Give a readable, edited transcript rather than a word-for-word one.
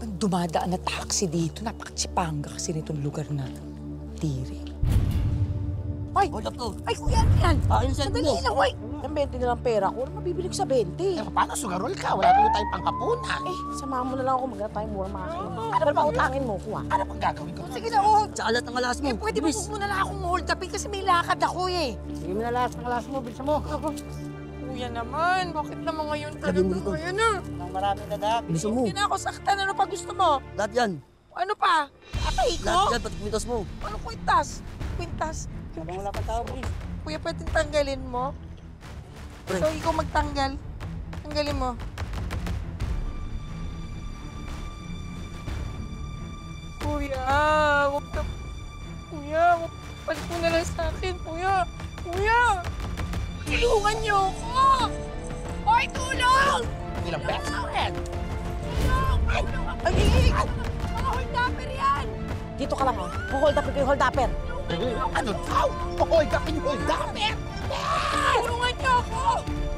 Ang dumadaan na taxi dito, napakatsipanga kasi nitong lugar na tiri. Ay! Hold up to. Ay, kuya, ano yan? Ayun sa Madali lang, oy! Ang 20 na lang pera ko, ano mabibili ko sa 20? Paano sugarol ka? Wala tuloy tayong pangkapunan. Eh, samahan mo na lang ako, maghanap tayong mura makakain. Ano ba utangin mo, kuha? Ano pang gagawin ko? Sige na, oh! Sa alat ng alas mo. Eh, pwede mo muna lang akong hold upin kasi may lakad ako eh. Sige mo na alas ng alas mo. Bilisan mo. Kuya naman, bakit naman ngayon Sabi mo dito. Ayan na. Nang maraming dadak. Bilisan mo. Hindi na ako saktan, ano pa gusto mo? Lahat yan. Ano pa? Atay Lahat ko? yan. Pati kumitas mo. Ano kwintas? Kwintas? Wala pa tao, please. Kuya, pwedeng tanggalin mo? Pre. So, ikaw magtanggal. Tanggalin mo. Kuya, wag na... Kuya, balik mo na lang sa akin, kuya. Kuya! Tulungan niyo ako! Hoy, tulong! Ilang beses na rin. Tulong! Ay! Mga hold-upper yan! Dito ka lang, ha? Hold upper ko yung hold upper. Ano daw? Hold up in hold up, eh! Tulungan niyo ako!